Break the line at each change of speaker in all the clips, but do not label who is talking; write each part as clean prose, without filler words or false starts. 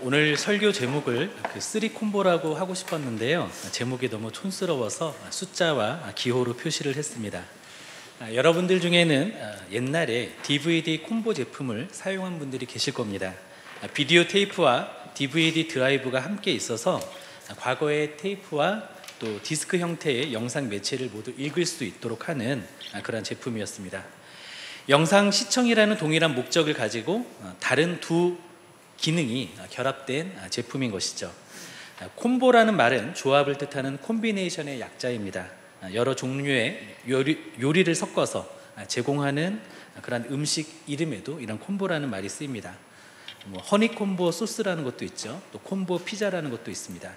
오늘 설교 제목을 쓰리 콤보라고 하고 싶었는데요. 제목이 너무 촌스러워서 숫자와 기호로 표시를 했습니다. 여러분들 중에는 옛날에 DVD 콤보 제품을 사용한 분들이 계실 겁니다. 비디오 테이프와 DVD 드라이브가 함께 있어서 과거의 테이프와 또 디스크 형태의 영상 매체를 모두 읽을 수 있도록 하는 그런 제품이었습니다. 영상 시청이라는 동일한 목적을 가지고 다른 두 기능이 결합된 제품인 것이죠. 콤보라는 말은 조합을 뜻하는 콤비네이션의 약자입니다. 여러 종류의 요리를 섞어서 제공하는 그런 음식 이름에도 이런 콤보라는 말이 쓰입니다. 허니 콤보 소스라는 것도 있죠. 또 콤보 피자라는 것도 있습니다.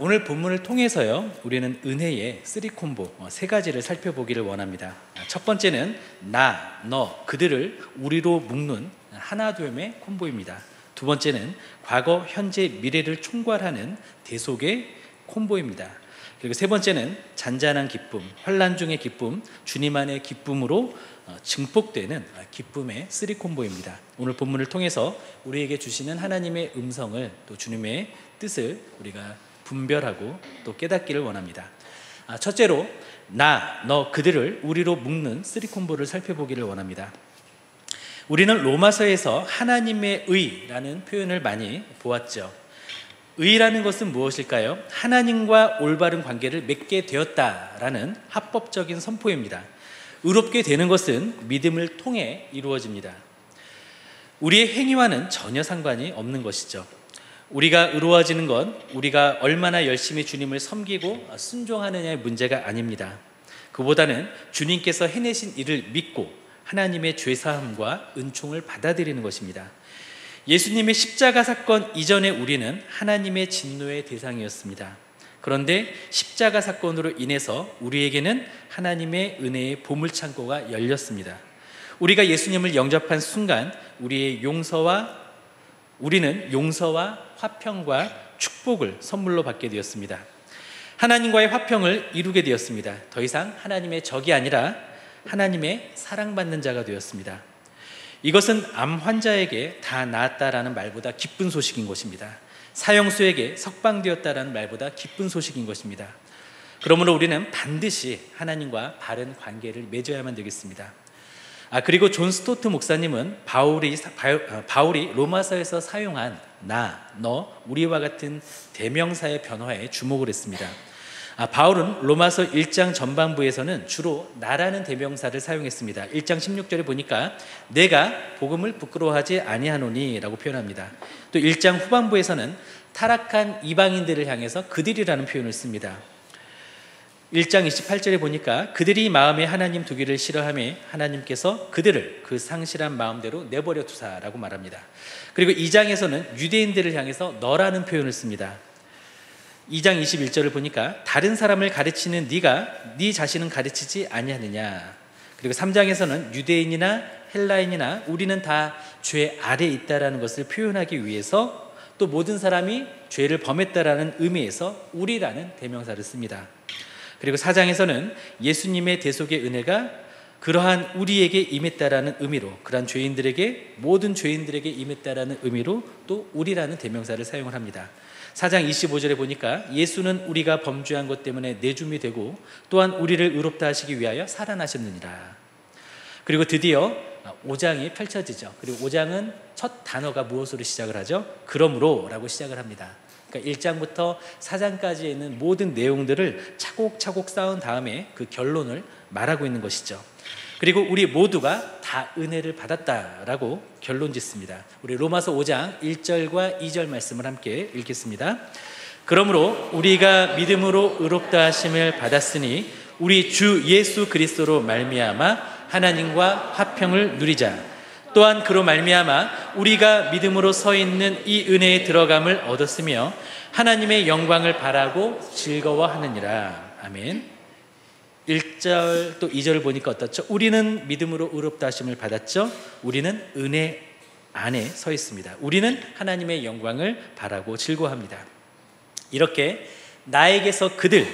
오늘 본문을 통해서요, 우리는 은혜의 쓰리 콤보 세 가지를 살펴보기를 원합니다. 첫 번째는 나, 너, 그들을 우리로 묶는 하나됨의 콤보입니다. 두 번째는 과거, 현재, 미래를 총괄하는 대속의 콤보입니다. 그리고 세 번째는 잔잔한 기쁨, 환난 중의 기쁨, 주님 안의 기쁨으로 증폭되는 기쁨의 쓰리 콤보입니다. 오늘 본문을 통해서 우리에게 주시는 하나님의 음성을, 또 주님의 뜻을 우리가 분별하고 또 깨닫기를 원합니다. 첫째로 나, 너, 그들을 우리로 묶는 쓰리 콤보를 살펴보기를 원합니다. 우리는 로마서에서 하나님의 의라는 표현을 많이 보았죠. 의라는 것은 무엇일까요? 하나님과 올바른 관계를 맺게 되었다라는 합법적인 선포입니다. 의롭게 되는 것은 믿음을 통해 이루어집니다. 우리의 행위와는 전혀 상관이 없는 것이죠. 우리가 의로워지는 건 우리가 얼마나 열심히 주님을 섬기고 순종하느냐의 문제가 아닙니다. 그보다는 주님께서 해내신 일을 믿고 하나님의 죄사함과 은총을 받아들이는 것입니다. 예수님의 십자가 사건 이전에 우리는 하나님의 진노의 대상이었습니다. 그런데 십자가 사건으로 인해서 우리에게는 하나님의 은혜의 보물창고가 열렸습니다. 우리가 예수님을 영접한 순간 우리는 용서와 화평과 축복을 선물로 받게 되었습니다. 하나님과의 화평을 이루게 되었습니다. 더 이상 하나님의 적이 아니라 하나님의 사랑받는 자가 되었습니다. 이것은 암 환자에게 다 나았다라는 말보다 기쁜 소식인 것입니다. 사형수에게 석방되었다라는 말보다 기쁜 소식인 것입니다. 그러므로 우리는 반드시 하나님과 바른 관계를 맺어야만 되겠습니다. 그리고 존 스토트 목사님은 바울이 로마서에서 사용한 나, 너, 우리와 같은 대명사의 변화에 주목을 했습니다. 바울은 로마서 1장 전반부에서는 주로 나라는 대명사를 사용했습니다. 1장 16절에 보니까 내가 복음을 부끄러워하지 아니하노니 라고 표현합니다. 또 1장 후반부에서는 타락한 이방인들을 향해서 그들이라는 표현을 씁니다. 1장 28절에 보니까 그들이 마음에 하나님 두기를 싫어하며 하나님께서 그들을 그 상실한 마음대로 내버려 두사라고 말합니다. 그리고 2장에서는 유대인들을 향해서 너라는 표현을 씁니다. 2장 21절을 보니까 다른 사람을 가르치는 네가 네 자신은 가르치지 아니하느냐. 그리고 3장에서는 유대인이나 헬라인이나 우리는 다 죄 아래에 있다라는 것을 표현하기 위해서 또 모든 사람이 죄를 범했다라는 의미에서 우리라는 대명사를 씁니다. 그리고 4장에서는 예수님의 대속의 은혜가 그러한 우리에게 임했다라는 의미로, 그러한 죄인들에게, 모든 죄인들에게 임했다라는 의미로 또 우리라는 대명사를 사용을 합니다. 4장 25절에 보니까 예수는 우리가 범죄한 것 때문에 내줌이 되고 또한 우리를 의롭다 하시기 위하여 살아나셨느니라. 그리고 드디어 5장이 펼쳐지죠. 그리고 5장은 첫 단어가 무엇으로 시작을 하죠? 그러므로 라고 시작을 합니다. 그러니까 1장부터 4장까지에 있는 모든 내용들을 차곡차곡 쌓은 다음에 그 결론을 말하고 있는 것이죠. 그리고 우리 모두가 다 은혜를 받았다라고 결론 짓습니다. 우리 로마서 5장 1절과 2절 말씀을 함께 읽겠습니다. 그러므로 우리가 믿음으로 의롭다 하심을 받았으니 우리 주 예수 그리스도로 말미암아 하나님과 화평을 누리자. 또한 그로 말미암아 우리가 믿음으로 서 있는 이 은혜에 들어감을 얻었으며 하나님의 영광을 바라고 즐거워하느니라. 아멘. 1절 또 2절을 보니까 어떻죠? 우리는 믿음으로 의롭다 하심을 받았죠. 우리는 은혜 안에 서 있습니다. 우리는 하나님의 영광을 바라고 즐거워합니다. 이렇게 나에게서 그들,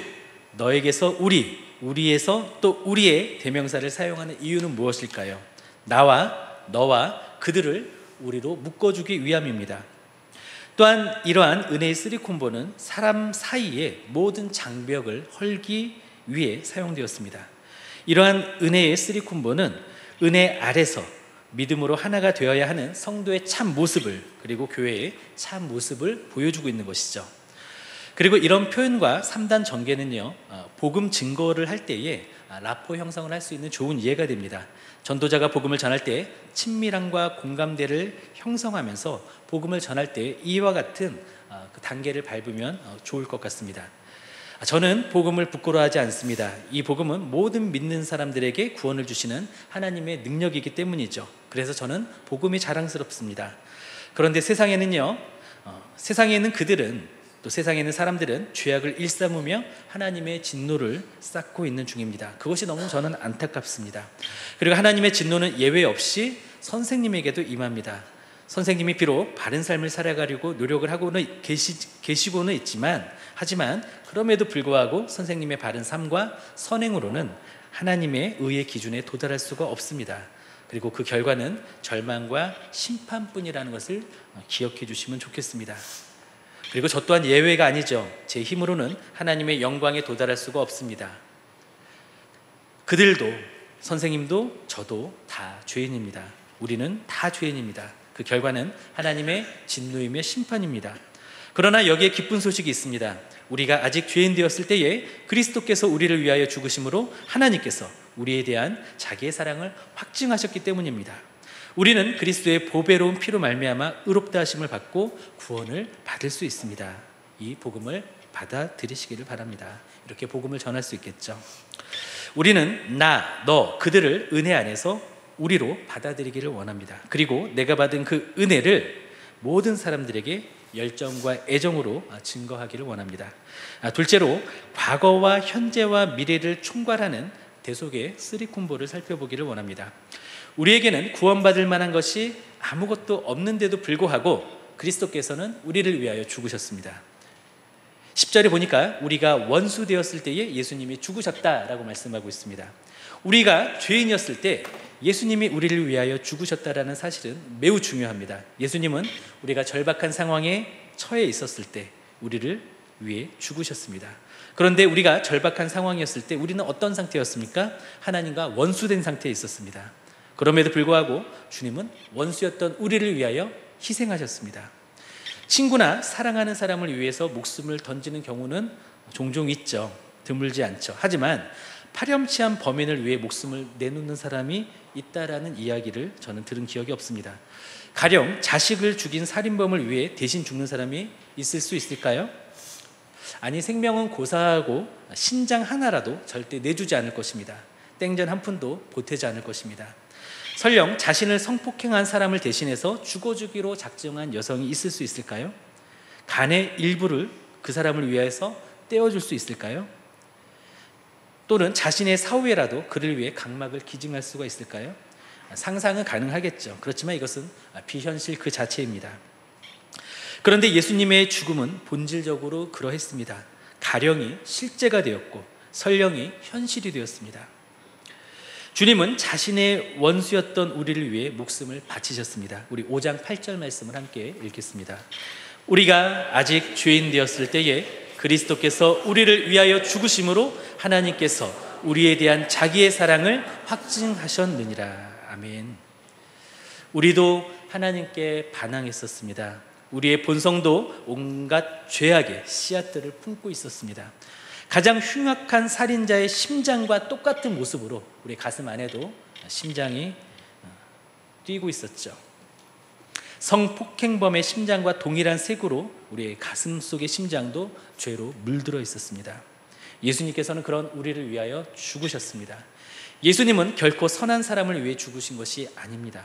너에게서 우리, 우리에서 또 우리의 대명사를 사용하는 이유는 무엇일까요? 나와 너와 그들을 우리로 묶어주기 위함입니다. 또한 이러한 은혜의 쓰리콤보는 사람 사이의 모든 장벽을 헐기 위해 사용되었습니다. 이러한 은혜의 쓰리콤보는 은혜 아래서 믿음으로 하나가 되어야 하는 성도의 참 모습을, 그리고 교회의 참 모습을 보여주고 있는 것이죠. 그리고 이런 표현과 3단 전개는요, 복음 증거를 할 때에 라포 형성을 할 수 있는 좋은 이해가 됩니다. 전도자가 복음을 전할 때 친밀함과 공감대를 형성하면서 복음을 전할 때 이와 같은 그 단계를 밟으면 좋을 것 같습니다. 저는 복음을 부끄러워하지 않습니다. 이 복음은 모든 믿는 사람들에게 구원을 주시는 하나님의 능력이기 때문이죠. 그래서 저는 복음이 자랑스럽습니다. 그런데 세상에는 그들은, 또 세상에 있는 사람들은 죄악을 일삼으며 하나님의 진노를 쌓고 있는 중입니다. 그것이 너무 저는 안타깝습니다. 그리고 하나님의 진노는 예외 없이 선생님에게도 임합니다. 선생님이 비록 바른 삶을 살아가려고 노력을 하고는 계시고는 있지만, 하지만 그럼에도 불구하고 선생님의 바른 삶과 선행으로는 하나님의 의의 기준에 도달할 수가 없습니다. 그리고 그 결과는 절망과 심판뿐이라는 것을 기억해 주시면 좋겠습니다. 그리고 저 또한 예외가 아니죠. 제 힘으로는 하나님의 영광에 도달할 수가 없습니다. 그들도, 선생님도, 저도 다 죄인입니다. 우리는 다 죄인입니다. 그 결과는 하나님의 진노이며 심판입니다. 그러나 여기에 기쁜 소식이 있습니다. 우리가 아직 죄인 되었을 때에 그리스도께서 우리를 위하여 죽으심으로 하나님께서 우리에 대한 자기의 사랑을 확증하셨기 때문입니다. 우리는 그리스도의 보배로운 피로 말미암아 의롭다 하심을 받고 구원을 받을 수 있습니다. 이 복음을 받아들이시기를 바랍니다. 이렇게 복음을 전할 수 있겠죠. 우리는 너, 그들을 은혜 안에서 우리로 받아들이기를 원합니다. 그리고 내가 받은 그 은혜를 모든 사람들에게 열정과 애정으로 증거하기를 원합니다. 둘째로, 과거와 현재와 미래를 총괄하는 대속의 쓰리콤보를 살펴보기를 원합니다. 우리에게는 구원받을 만한 것이 아무것도 없는데도 불구하고 그리스도께서는 우리를 위하여 죽으셨습니다. 10절에 보니까 우리가 원수 되었을 때에 예수님이 죽으셨다라고 말씀하고 있습니다. 우리가 죄인이었을 때 예수님이 우리를 위하여 죽으셨다라는 사실은 매우 중요합니다. 예수님은 우리가 절박한 상황에 처해 있었을 때 우리를 위해 죽으셨습니다. 그런데 우리가 절박한 상황이었을 때 우리는 어떤 상태였습니까? 하나님과 원수된 상태에 있었습니다. 그럼에도 불구하고 주님은 원수였던 우리를 위하여 희생하셨습니다. 친구나 사랑하는 사람을 위해서 목숨을 던지는 경우는 종종 있죠. 드물지 않죠. 하지만 파렴치한 범인을 위해 목숨을 내놓는 사람이 있다라는 이야기를 저는 들은 기억이 없습니다. 가령 자식을 죽인 살인범을 위해 대신 죽는 사람이 있을 수 있을까요? 아니, 생명은 고사하고 신장 하나라도 절대 내주지 않을 것입니다. 땡전 한 푼도 보태지 않을 것입니다. 설령 자신을 성폭행한 사람을 대신해서 죽어주기로 작정한 여성이 있을 수 있을까요? 간의 일부를 그 사람을 위해서 떼어줄 수 있을까요? 또는 자신의 사후에라도 그를 위해 각막을 기증할 수가 있을까요? 상상은 가능하겠죠. 그렇지만 이것은 비현실 그 자체입니다. 그런데 예수님의 죽음은 본질적으로 그러했습니다. 가령이 실제가 되었고 설령이 현실이 되었습니다. 주님은 자신의 원수였던 우리를 위해 목숨을 바치셨습니다. 우리 5장 8절 말씀을 함께 읽겠습니다. 우리가 아직 죄인 되었을 때에 그리스도께서 우리를 위하여 죽으심으로 하나님께서 우리에 대한 자기의 사랑을 확증하셨느니라. 아멘. 우리도 하나님께 반항했었습니다. 우리의 본성도 온갖 죄악의 씨앗들을 품고 있었습니다. 가장 흉악한 살인자의 심장과 똑같은 모습으로 우리 가슴 안에도 심장이 뛰고 있었죠. 성폭행범의 심장과 동일한 색으로 우리의 가슴 속의 심장도 죄로 물들어 있었습니다. 예수님께서는 그런 우리를 위하여 죽으셨습니다. 예수님은 결코 선한 사람을 위해 죽으신 것이 아닙니다.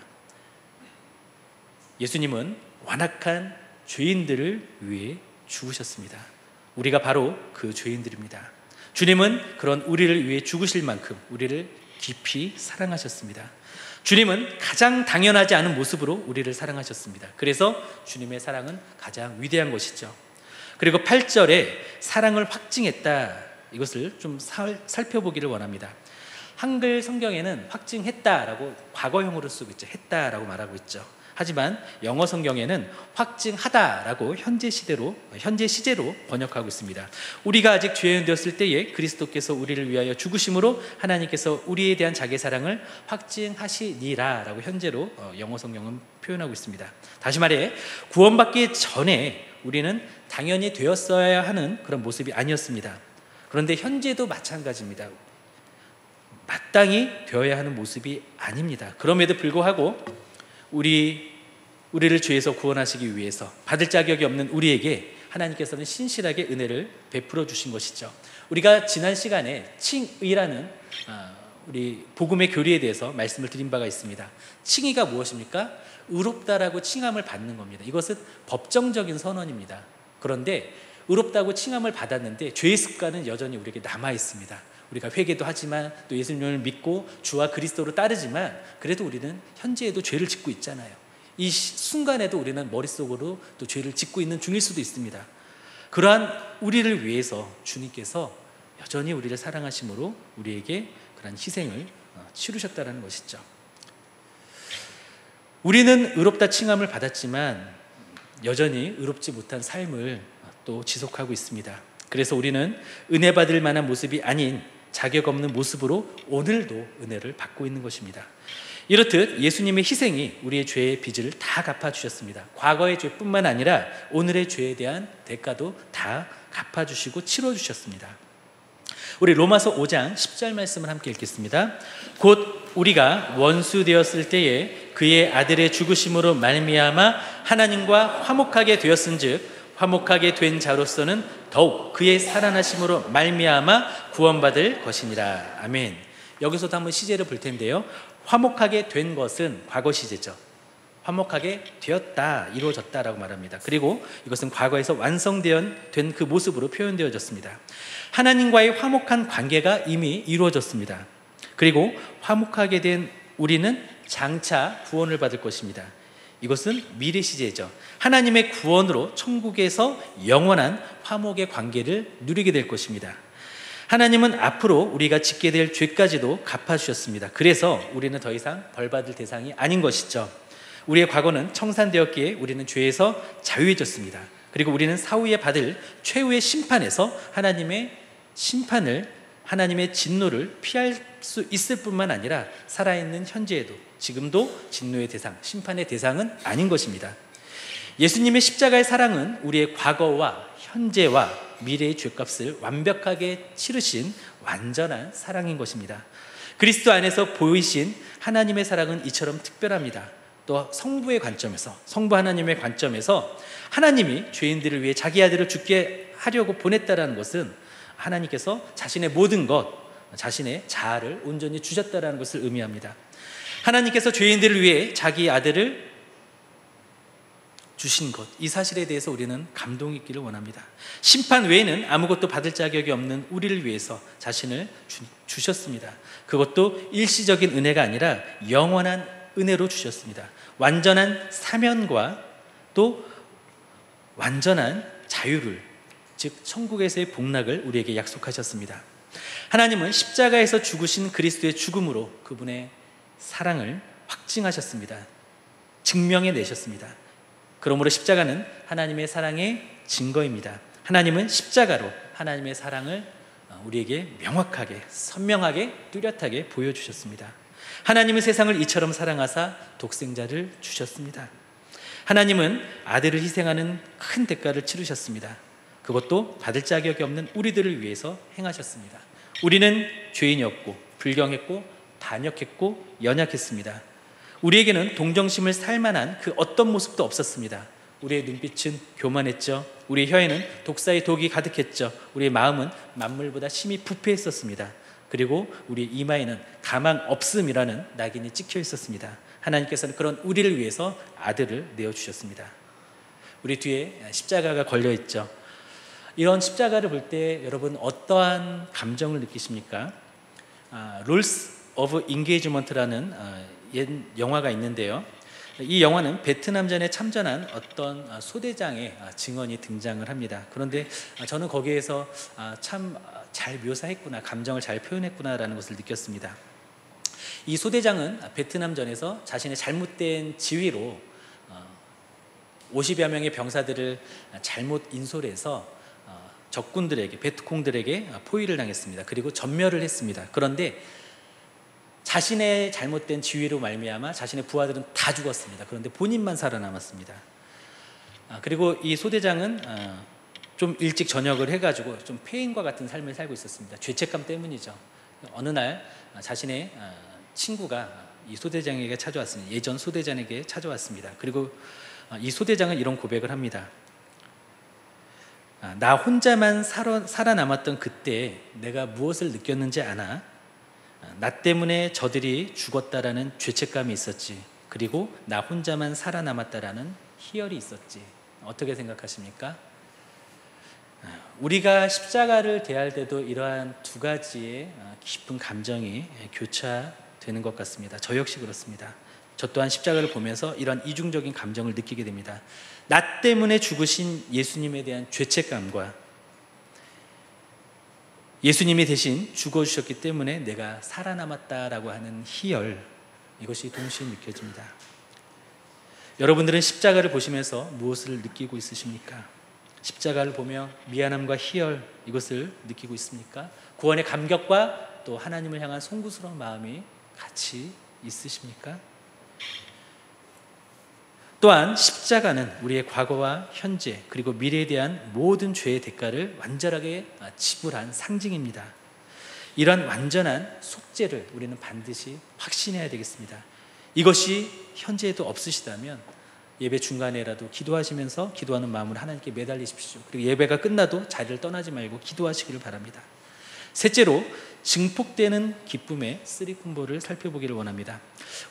예수님은 완악한 죄인들을 위해 죽으셨습니다. 우리가 바로 그 죄인들입니다. 주님은 그런 우리를 위해 죽으실 만큼 우리를 깊이 사랑하셨습니다. 주님은 가장 당연하지 않은 모습으로 우리를 사랑하셨습니다. 그래서 주님의 사랑은 가장 위대한 것이죠. 그리고 8절에 사랑을 확증했다, 이것을 좀 살펴보기를 원합니다. 한글 성경에는 확증했다라고 과거형으로 쓰고 있죠. 했다라고 말하고 있죠. 하지만 영어 성경에는 확증하다라고 현재 시제로 번역하고 있습니다. 우리가 아직 죄인 되었을 때에 그리스도께서 우리를 위하여 죽으심으로 하나님께서 우리에 대한 자기 사랑을 확증하시니라라고 현재로 영어 성경은 표현하고 있습니다. 다시 말해 구원받기 전에 우리는 당연히 되었어야 하는 그런 모습이 아니었습니다. 그런데 현재도 마찬가지입니다. 마땅히 되어야 하는 모습이 아닙니다. 그럼에도 불구하고 우리를 죄에서 구원하시기 위해서 받을 자격이 없는 우리에게 하나님께서는 신실하게 은혜를 베풀어 주신 것이죠. 우리가 지난 시간에 칭의라는 우리 복음의 교리에 대해서 말씀을 드린 바가 있습니다. 칭의가 무엇입니까? 의롭다라고 칭함을 받는 겁니다. 이것은 법정적인 선언입니다. 그런데 의롭다고 칭함을 받았는데 죄의 습관은 여전히 우리에게 남아 있습니다. 우리가 회개도 하지만 또 예수님을 믿고 주와 그리스도를 따르지만 그래도 우리는 현재에도 죄를 짓고 있잖아요. 이 순간에도 우리는 머릿속으로 또 죄를 짓고 있는 중일 수도 있습니다. 그러한 우리를 위해서 주님께서 여전히 우리를 사랑하심으로 우리에게 그런 희생을 치르셨다는 것이죠. 우리는 의롭다 칭함을 받았지만 여전히 의롭지 못한 삶을 또 지속하고 있습니다. 그래서 우리는 은혜 받을 만한 모습이 아닌 자격 없는 모습으로 오늘도 은혜를 받고 있는 것입니다. 이렇듯 예수님의 희생이 우리의 죄의 빚을 다 갚아주셨습니다. 과거의 죄뿐만 아니라 오늘의 죄에 대한 대가도 다 갚아주시고 치러주셨습니다. 우리 로마서 5장 10절 말씀을 함께 읽겠습니다. 곧 우리가 원수 되었을 때에 그의 아들의 죽으심으로 말미암아 하나님과 화목하게 되었은즉 화목하게 된 자로서는 더욱 그의 살아나심으로 말미암아 구원받을 것이니라. 아멘. 여기서도 한번 시제를 볼 텐데요. 화목하게 된 것은 과거 시제죠. 화목하게 되었다, 이루어졌다라고 말합니다. 그리고 이것은 과거에서 완성된 그 모습으로 표현되어졌습니다. 하나님과의 화목한 관계가 이미 이루어졌습니다. 그리고 화목하게 된 우리는 장차 구원을 받을 것입니다. 이것은 미래 시제죠. 하나님의 구원으로 천국에서 영원한 화목의 관계를 누리게 될 것입니다. 하나님은 앞으로 우리가 짓게 될 죄까지도 갚아주셨습니다. 그래서 우리는 더 이상 벌받을 대상이 아닌 것이죠. 우리의 과거는 청산되었기에 우리는 죄에서 자유해졌습니다. 그리고 우리는 사후에 받을 최후의 심판에서 하나님의 진노를 피할 수 있을 뿐만 아니라 살아있는 현재에도 지금도 진노의 대상, 심판의 대상은 아닌 것입니다. 예수님의 십자가의 사랑은 우리의 과거와 현재와 미래의 죄값을 완벽하게 치르신 완전한 사랑인 것입니다. 그리스도 안에서 보이신 하나님의 사랑은 이처럼 특별합니다. 또 성부 하나님의 관점에서 하나님이 죄인들을 위해 자기 아들을 죽게 하려고 보냈다는 것은 하나님께서 자신의 모든 것, 자신의 자아를 온전히 주셨다는 것을 의미합니다. 하나님께서 죄인들을 위해 자기 아들을 주신 것, 이 사실에 대해서 우리는 감동 있기를 원합니다. 심판 외에는 아무것도 받을 자격이 없는 우리를 위해서 자신을 주셨습니다. 그것도 일시적인 은혜가 아니라 영원한 은혜로 주셨습니다. 완전한 사면과 또 완전한 자유를, 즉 천국에서의 복락을 우리에게 약속하셨습니다. 하나님은 십자가에서 죽으신 그리스도의 죽음으로 그분의 사랑을 확증하셨습니다. 증명해내셨습니다. 그러므로 십자가는 하나님의 사랑의 증거입니다. 하나님은 십자가로 하나님의 사랑을 우리에게 명확하게, 선명하게, 뚜렷하게 보여주셨습니다. 하나님은 세상을 이처럼 사랑하사 독생자를 주셨습니다. 하나님은 아들을 희생하는 큰 대가를 치르셨습니다. 그것도 받을 자격이 없는 우리들을 위해서 행하셨습니다. 우리는 죄인이었고 불경했고 반역했고 연약했습니다. 우리에게는 동정심을 살 만한 그 어떤 모습도 없었습니다. 우리의 눈빛은 교만했죠. 우리의 혀에는 독사의 독이 가득했죠. 우리의 마음은 만물보다 심히 부패했었습니다. 그리고 우리의 이마에는 가망 없음이라는 낙인이 찍혀 있었습니다. 하나님께서는 그런 우리를 위해서 아들을 내어주셨습니다. 우리 뒤에 십자가가 걸려있죠. 이런 십자가를 볼 때 여러분 어떠한 감정을 느끼십니까? 룰스 오브 인게이지먼트라는 옛 영화가 있는데요. 이 영화는 베트남전에 참전한 어떤 소대장의 증언이 등장을 합니다. 그런데 저는 거기에서 참 잘 묘사했구나, 감정을 잘 표현했구나라는 것을 느꼈습니다. 이 소대장은 베트남전에서 자신의 잘못된 지위로 50여 명의 병사들을 잘못 인솔해서 적군들에게, 베트콩들에게 포위를 당했습니다. 그리고 전멸을 했습니다. 그런데 자신의 잘못된 지위로 말미암아 자신의 부하들은 다 죽었습니다. 그런데 본인만 살아남았습니다. 그리고 이 소대장은 좀 일찍 전역을 해가지고 좀 폐인과 같은 삶을 살고 있었습니다. 죄책감 때문이죠. 어느 날 자신의 친구가 이 소대장에게 찾아왔습니다. 예전 소대장에게 찾아왔습니다. 그리고 이 소대장은 이런 고백을 합니다. 나 혼자만 살아남았던 그때 내가 무엇을 느꼈는지 아나? 나 때문에 저들이 죽었다라는 죄책감이 있었지. 그리고 나 혼자만 살아남았다라는 희열이 있었지. 어떻게 생각하십니까? 우리가 십자가를 대할 때도 이러한 두 가지의 깊은 감정이 교차되는 것 같습니다. 저 역시 그렇습니다. 저 또한 십자가를 보면서 이런 이중적인 감정을 느끼게 됩니다. 나 때문에 죽으신 예수님에 대한 죄책감과 예수님이 대신 죽어주셨기 때문에 내가 살아남았다라고 하는 희열, 이것이 동시에 느껴집니다. 여러분들은 십자가를 보시면서 무엇을 느끼고 있으십니까? 십자가를 보며 미안함과 희열, 이것을 느끼고 있습니까? 구원의 감격과 또 하나님을 향한 송구스러운 마음이 같이 있으십니까? 또한 십자가는 우리의 과거와 현재 그리고 미래에 대한 모든 죄의 대가를 완전하게 지불한 상징입니다. 이런 완전한 속죄를 우리는 반드시 확신해야 되겠습니다. 이것이 현재에도 없으시다면 예배 중간에라도 기도하시면서 기도하는 마음으로 하나님께 매달리십시오. 그리고 예배가 끝나도 자리를 떠나지 말고 기도하시기를 바랍니다. 셋째로, 증폭되는 기쁨의 쓰리콤보를 살펴보기를 원합니다.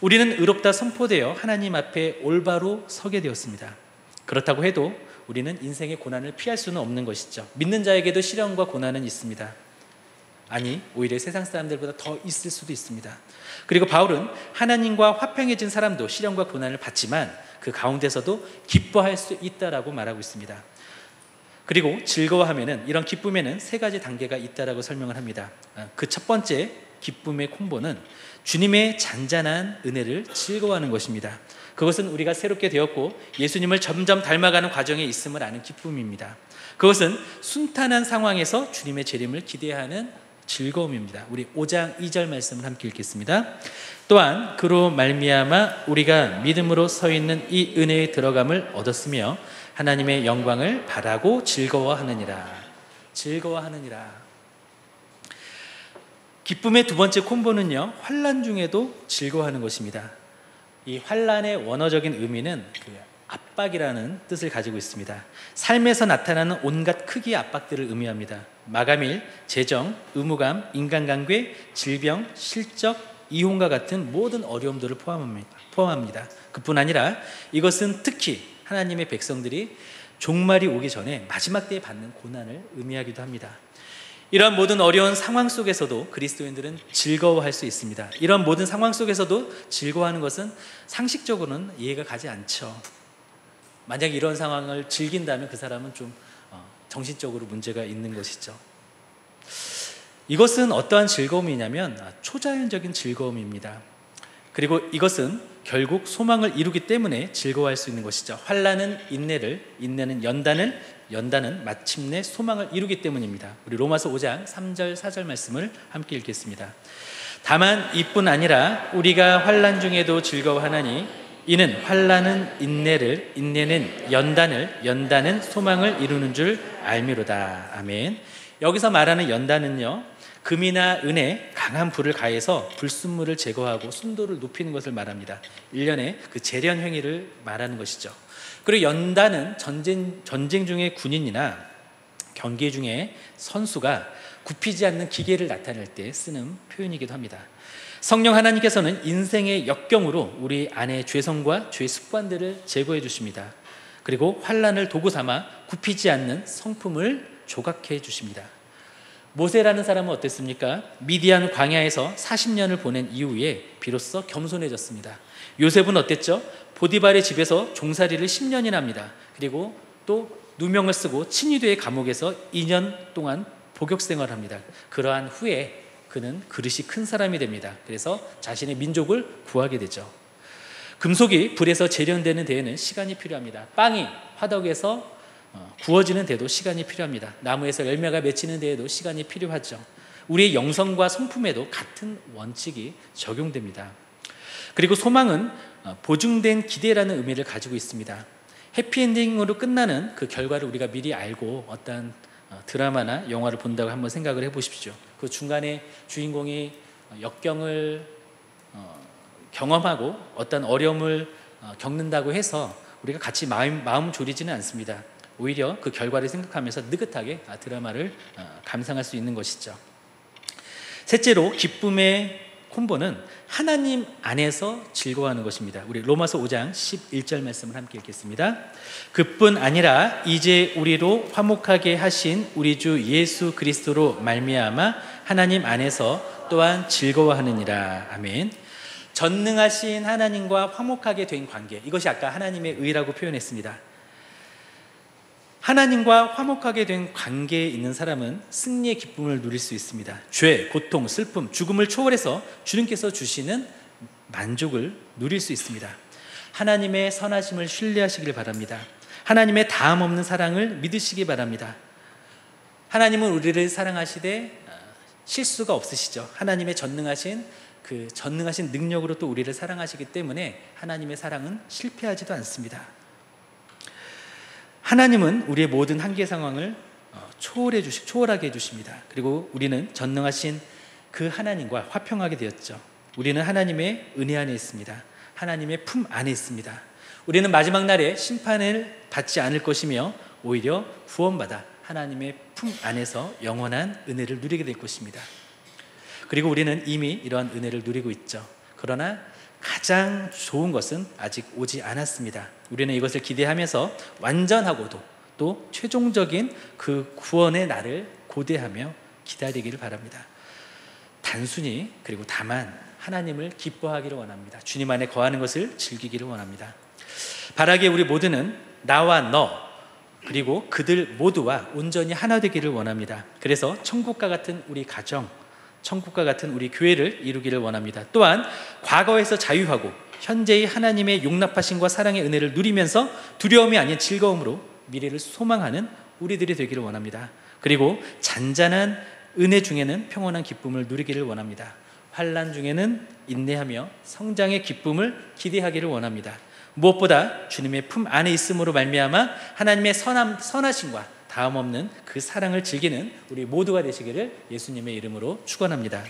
우리는 의롭다 선포되어 하나님 앞에 올바로 서게 되었습니다. 그렇다고 해도 우리는 인생의 고난을 피할 수는 없는 것이죠. 믿는 자에게도 시련과 고난은 있습니다. 아니, 오히려 세상 사람들보다 더 있을 수도 있습니다. 그리고 바울은 하나님과 화평해진 사람도 시련과 고난을 받지만 그 가운데서도 기뻐할 수 있다라고 말하고 있습니다. 그리고 즐거워하면은, 이런 기쁨에는 세 가지 단계가 있다라고 설명을 합니다. 그 첫 번째 기쁨의 콤보는 주님의 잔잔한 은혜를 즐거워하는 것입니다. 그것은 우리가 새롭게 되었고 예수님을 점점 닮아가는 과정에 있음을 아는 기쁨입니다. 그것은 순탄한 상황에서 주님의 재림을 기대하는 즐거움입니다. 우리 5장 2절 말씀을 함께 읽겠습니다. 또한 그로 말미암아 우리가 믿음으로 서 있는 이 은혜에 들어감을 얻었으며 하나님의 영광을 바라고 즐거워하느니라. 즐거워하느니라. 기쁨의 두 번째 콤보는요, 환난 중에도 즐거워하는 것입니다. 이 환난의 원어적인 의미는 압박이라는 뜻을 가지고 있습니다. 삶에서 나타나는 온갖 크기의 압박들을 의미합니다. 마감일, 재정, 의무감, 인간관계, 질병, 실적, 이혼과 같은 모든 어려움들을 포함합니다. 그뿐 아니라 이것은 특히 하나님의 백성들이 종말이 오기 전에 마지막 때에 받는 고난을 의미하기도 합니다. 이러한 모든 어려운 상황 속에서도 그리스도인들은 즐거워할 수 있습니다. 이런 모든 상황 속에서도 즐거워하는 것은 상식적으로는 이해가 가지 않죠. 만약 이런 상황을 즐긴다면 그 사람은 좀 정신적으로 문제가 있는 것이죠. 이것은 어떠한 즐거움이냐면 초자연적인 즐거움입니다. 그리고 이것은 결국 소망을 이루기 때문에 즐거워할 수 있는 것이죠. 환난은 인내를, 인내는 연단은 마침내 소망을 이루기 때문입니다. 우리 로마서 5장 3절 4절 말씀을 함께 읽겠습니다. 다만 이뿐 아니라 우리가 환난 중에도 즐거워하나니 이는 환난은 인내를, 인내는 연단은 소망을 이루는 줄 알미로다. 아멘. 여기서 말하는 연단은요, 금이나 은에 강한 불을 가해서 불순물을 제거하고 순도를 높이는 것을 말합니다. 일련의 그 재련 행위를 말하는 것이죠. 그리고 연단은 전쟁 중에 군인이나 경기 중에 선수가 굽히지 않는 기계를 나타낼 때 쓰는 표현이기도 합니다. 성령 하나님께서는 인생의 역경으로 우리 안의 죄성과 죄 습관들을 제거해 주십니다. 그리고 환난을 도구 삼아 굽히지 않는 성품을 조각해 주십니다. 모세라는 사람은 어땠습니까? 미디안 광야에서 40년을 보낸 이후에 비로소 겸손해졌습니다. 요셉은 어땠죠? 보디발의 집에서 종살이를 10년이나 합니다. 그리고 또 누명을 쓰고 친위대의 감옥에서 2년 동안 복역 생활을 합니다. 그러한 후에 그는 그릇이 큰 사람이 됩니다. 그래서 자신의 민족을 구하게 되죠. 금속이 불에서 재련되는 데에는 시간이 필요합니다. 빵이 화덕에서 구워지는 데도 시간이 필요합니다. 나무에서 열매가 맺히는 데에도 시간이 필요하죠. 우리의 영성과 성품에도 같은 원칙이 적용됩니다. 그리고 소망은 보증된 기대라는 의미를 가지고 있습니다. 해피엔딩으로 끝나는 그 결과를 우리가 미리 알고 어떤 드라마나 영화를 본다고 한번 생각을 해보십시오. 그 중간에 주인공이 역경을 경험하고 어떤 어려움을 겪는다고 해서 우리가 같이 마음 졸이지는 않습니다. 오히려 그 결과를 생각하면서 느긋하게 드라마를 감상할 수 있는 것이죠. 셋째로 기쁨의 콤보는 하나님 안에서 즐거워하는 것입니다. 우리 로마서 5장 11절 말씀을 함께 읽겠습니다. 그뿐 아니라 이제 우리로 화목하게 하신 우리 주 예수 그리스도로 말미암아 하나님 안에서 또한 즐거워하느니라. 아멘. 전능하신 하나님과 화목하게 된 관계, 이것이 아까 하나님의 의라고 표현했습니다. 하나님과 화목하게 된 관계에 있는 사람은 승리의 기쁨을 누릴 수 있습니다. 죄, 고통, 슬픔, 죽음을 초월해서 주님께서 주시는 만족을 누릴 수 있습니다. 하나님의 선하심을 신뢰하시길 바랍니다. 하나님의 다음 없는 사랑을 믿으시기 바랍니다. 하나님은 우리를 사랑하시되 실수가 없으시죠. 하나님의 전능하신 능력으로 또 우리를 사랑하시기 때문에 하나님의 사랑은 실패하지도 않습니다. 하나님은 우리의 모든 한계 상황을 초월하게 해주십니다. 그리고 우리는 전능하신 그 하나님과 화평하게 되었죠. 우리는 하나님의 은혜 안에 있습니다. 하나님의 품 안에 있습니다. 우리는 마지막 날에 심판을 받지 않을 것이며 오히려 구원받아 하나님의 품 안에서 영원한 은혜를 누리게 될 것입니다. 그리고 우리는 이미 이러한 은혜를 누리고 있죠. 그러나 가장 좋은 것은 아직 오지 않았습니다. 우리는 이것을 기대하면서 완전하고도 또 최종적인 그 구원의 날을 고대하며 기다리기를 바랍니다. 단순히 그리고 다만 하나님을 기뻐하기를 원합니다. 주님 안에 거하는 것을 즐기기를 원합니다. 바라기에 우리 모두는 나와 너 그리고 그들 모두와 온전히 하나 되기를 원합니다. 그래서 천국과 같은 우리 가정, 천국과 같은 우리 교회를 이루기를 원합니다. 또한 과거에서 자유하고 현재의 하나님의 용납하심과 사랑의 은혜를 누리면서 두려움이 아닌 즐거움으로 미래를 소망하는 우리들이 되기를 원합니다. 그리고 잔잔한 은혜 중에는 평온한 기쁨을 누리기를 원합니다. 환난 중에는 인내하며 성장의 기쁨을 기대하기를 원합니다. 무엇보다 주님의 품 안에 있음으로 말미암아 하나님의 선하심과 다음 없는 그 사랑을 즐기는 우리 모두가 되시기를 예수님의 이름으로 축원합니다.